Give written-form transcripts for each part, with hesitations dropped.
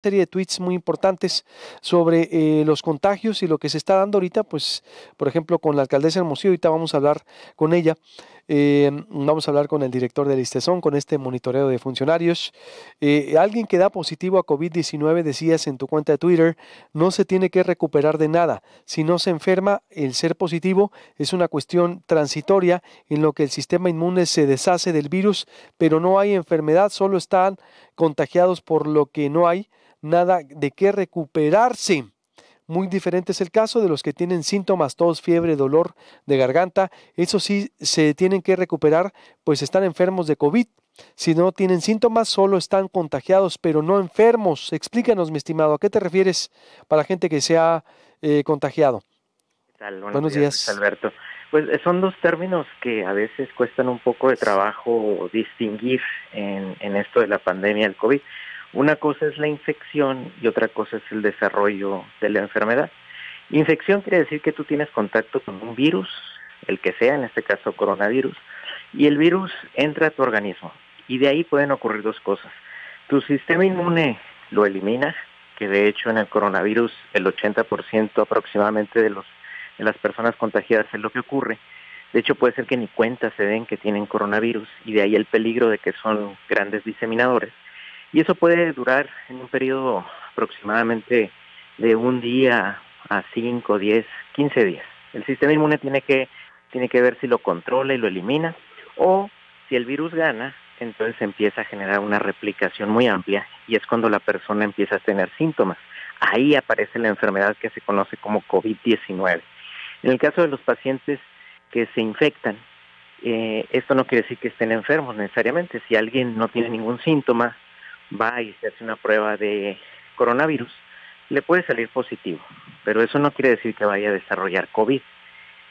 serie de tweets muy importantes sobre los contagios y lo que se está dando ahorita, pues, por ejemplo, con la alcaldesa de Hermosillo, ahorita vamos a hablar con ella, vamos a hablar con el director del ISTESON, con este monitoreo de funcionarios. Alguien que da positivo a COVID-19, decías en tu cuenta de Twitter, no se tiene que recuperar de nada. Si no se enferma, el ser positivo es una cuestión transitoria en lo que el sistema inmune se deshace del virus, pero no hay enfermedad, solo están contagiados por lo que no hay nada de qué recuperarse. Muy diferente es el caso de los que tienen síntomas, tos, fiebre, dolor de garganta. Eso sí, se tienen que recuperar, pues están enfermos de COVID. Si no tienen síntomas, solo están contagiados, pero no enfermos. Explícanos, mi estimado, ¿a qué te refieres para la gente que se ha contagiado? ¿Qué tal? Buenos Buenos días, Luis días. Alberto. Pues son dos términos que a veces cuestan un poco de trabajo distinguir en esto de la pandemia del COVID. Una cosa es la infección y otra cosa es el desarrollo de la enfermedad. Infección quiere decir que tú tienes contacto con un virus, el que sea, en este caso coronavirus, y el virus entra a tu organismo. Y de ahí pueden ocurrir dos cosas. Tu sistema inmune lo elimina, que de hecho en el coronavirus el 80% aproximadamente de las personas contagiadas es lo que ocurre. De hecho puede ser que ni cuenta se den que tienen coronavirus y de ahí el peligro de que son grandes diseminadores. Y eso puede durar en un periodo aproximadamente de un día a 5, 10, 15 días. El sistema inmune tiene que ver si lo controla y lo elimina, o si el virus gana, entonces empieza a generar una replicación muy amplia y es cuando la persona empieza a tener síntomas. Ahí aparece la enfermedad que se conoce como COVID-19. En el caso de los pacientes que se infectan, esto no quiere decir que estén enfermos necesariamente. Si alguien no tiene ningún síntoma, va y se hace una prueba de coronavirus, le puede salir positivo, pero eso no quiere decir que vaya a desarrollar COVID.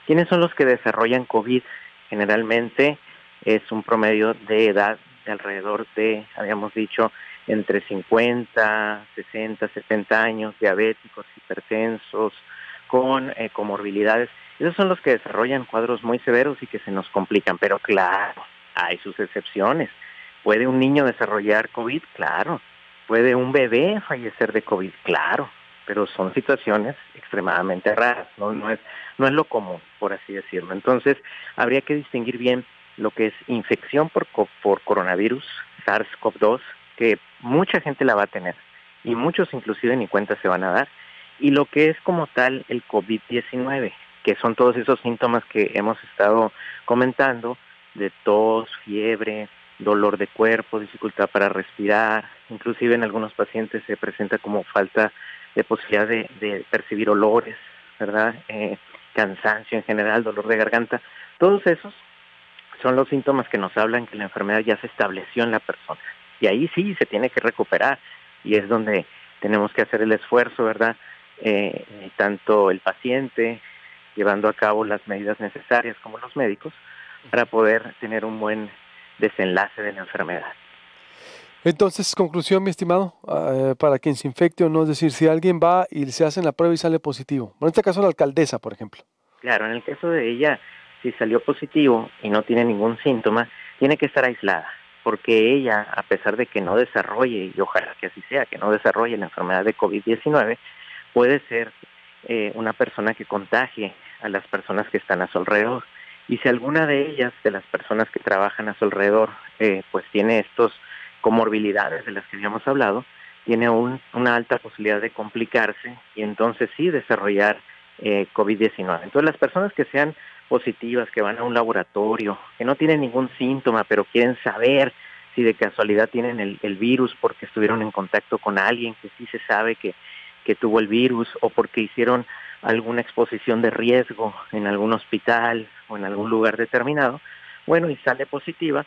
¿Quiénes son los que desarrollan COVID? Generalmente es un promedio de edad de alrededor de, habíamos dicho, entre 50, 60, 70 años, diabéticos, hipertensos, con comorbilidades. Esos son los que desarrollan cuadros muy severos y que se nos complican, pero claro, hay sus excepciones. ¿Puede un niño desarrollar COVID? Claro. ¿Puede un bebé fallecer de COVID? Claro, pero son situaciones extremadamente raras, no es lo común, por así decirlo. Entonces, habría que distinguir bien lo que es infección por coronavirus, SARS-CoV-2, que mucha gente la va a tener, y muchos inclusive ni cuenta se van a dar, y lo que es como tal el COVID-19, que son todos esos síntomas que hemos estado comentando, de tos, fiebre, dolor de cuerpo, dificultad para respirar, inclusive en algunos pacientes se presenta como falta de posibilidad de percibir olores, ¿verdad? Cansancio en general, dolor de garganta. Todos esos son los síntomas que nos hablan que la enfermedad ya se estableció en la persona. Y ahí sí se tiene que recuperar y es donde tenemos que hacer el esfuerzo, ¿verdad? Tanto el paciente llevando a cabo las medidas necesarias como los médicos para poder tener un buen desenlace de la enfermedad. Entonces, conclusión, mi estimado, para quien se infecte o no, es decir, si alguien va y se hace la prueba y sale positivo, en este caso la alcaldesa, por ejemplo. Claro, en el caso de ella, si salió positivo y no tiene ningún síntoma, tiene que estar aislada, porque ella, a pesar de que no desarrolle, y ojalá que así sea, que no desarrolle la enfermedad de COVID-19, puede ser una persona que contagie a las personas que están a su alrededor. Y si alguna de ellas, de las personas que trabajan a su alrededor, pues tiene estos comorbilidades de las que habíamos hablado, tiene una alta posibilidad de complicarse y entonces sí desarrollar COVID-19. Entonces las personas que sean positivas, que van a un laboratorio, que no tienen ningún síntoma, pero quieren saber si de casualidad tienen el virus porque estuvieron en contacto con alguien que sí se sabe que tuvo el virus o porque hicieron alguna exposición de riesgo en algún hospital o en algún lugar determinado, bueno, y sale positiva,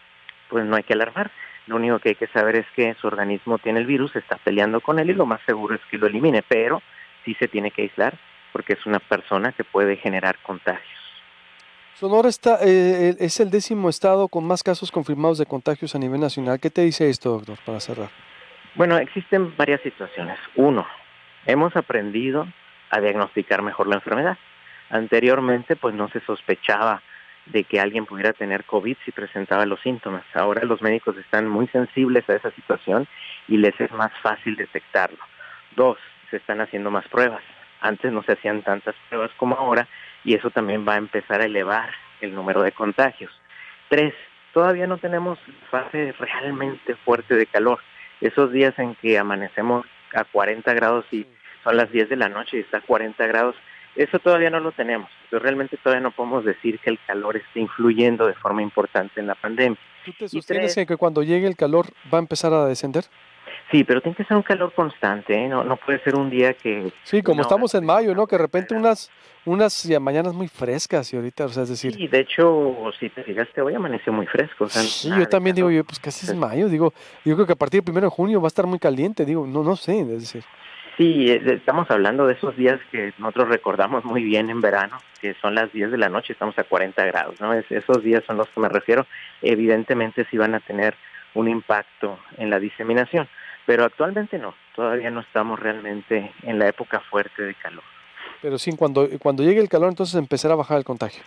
pues no hay que alarmarse. Lo único que hay que saber es que su organismo tiene el virus, está peleando con él y lo más seguro es que lo elimine, pero sí se tiene que aislar porque es una persona que puede generar contagios. Sonora es el 10º estado con más casos confirmados de contagios a nivel nacional. ¿Qué te dice esto, doctor, para cerrar? Bueno, existen varias situaciones. Uno, hemos aprendido a diagnosticar mejor la enfermedad. Anteriormente, pues no se sospechaba de que alguien pudiera tener COVID si presentaba los síntomas. Ahora los médicos están muy sensibles a esa situación y les es más fácil detectarlo. Dos, se están haciendo más pruebas. Antes no se hacían tantas pruebas como ahora y eso también va a empezar a elevar el número de contagios. Tres, todavía no tenemos fase realmente fuerte de calor. Esos días en que amanecemos a 40 grados y son las 10 de la noche y está a 40 grados, eso todavía no lo tenemos. Entonces realmente todavía no podemos decir que el calor esté influyendo de forma importante en la pandemia. ¿Tú te Y sostienes tres, en que cuando llegue el calor va a empezar a descender? sí, pero tiene que ser un calor constante, ¿eh? No puede ser un día que Sí, como una hora estamos en tuvimos mayo, a ¿no? Que de 40 repente grados. unas ya mañanas muy frescas y ahorita, o sea, es decir, Sí, de hecho, si te fijaste, hoy amaneció muy fresco, o sea, sí, yo nada de también digo, calor. yo, pues casi es Entonces, mayo, digo, yo creo que a partir del 1 de junio va a estar muy caliente, digo, no sé, es decir, sí, estamos hablando de esos días que nosotros recordamos muy bien en verano, que son las 10 de la noche, estamos a 40 grados, ¿no? Esos días son los que me refiero. Evidentemente sí van a tener un impacto en la diseminación, pero actualmente no, todavía no estamos realmente en la época fuerte de calor. pero sí, cuando llegue el calor, entonces empezará a bajar el contagio.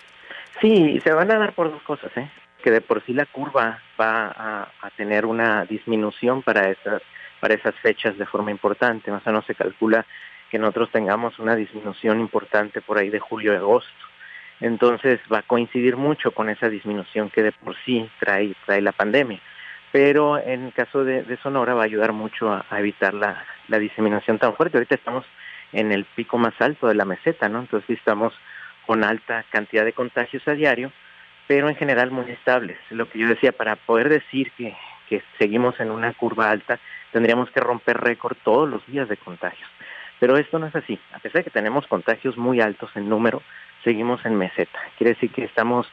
Sí, se van a dar por dos cosas, ¿eh? Que de por sí la curva va a tener una disminución para esas fechas de forma importante. O sea, no se calcula que nosotros tengamos una disminución importante por ahí de julio y agosto. Entonces va a coincidir mucho con esa disminución que de por sí trae la pandemia. Pero en el caso de Sonora va a ayudar mucho a evitar la diseminación tan fuerte. Ahorita estamos en el pico más alto de la meseta, ¿no? Entonces sí estamos con alta cantidad de contagios a diario, pero en general muy estables. Lo que yo decía, para poder decir que seguimos en una curva alta, tendríamos que romper récord todos los días de contagios. Pero esto no es así. A pesar de que tenemos contagios muy altos en número, seguimos en meseta. Quiere decir que estamos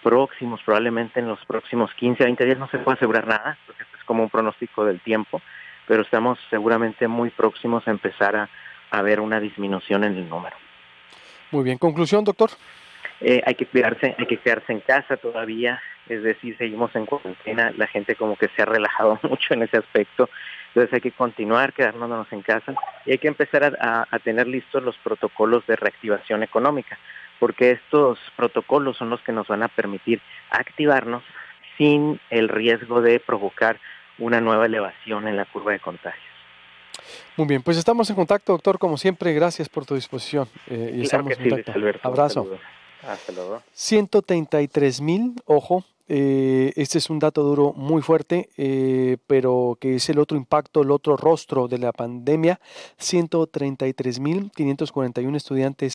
próximos, probablemente en los próximos 15 a 20 días, no se puede asegurar nada, porque esto es como un pronóstico del tiempo, pero estamos seguramente muy próximos a empezar a ver una disminución en el número. Muy bien, conclusión, doctor. Hay que quedarse en casa todavía, es decir, seguimos en cuarentena, la gente como que se ha relajado mucho en ese aspecto, entonces hay que continuar quedándonos en casa y hay que empezar a tener listos los protocolos de reactivación económica, porque estos protocolos son los que nos van a permitir activarnos sin el riesgo de provocar una nueva elevación en la curva de contagios. Muy bien, pues estamos en contacto, doctor, como siempre, gracias por tu disposición y Claro que estamos en sí, Luis contacto. Alberto, un Abrazo. saludo. Hasta luego. 133,000, ojo, este es un dato duro muy fuerte, pero que es el otro impacto, el otro rostro de la pandemia. 133,541 estudiantes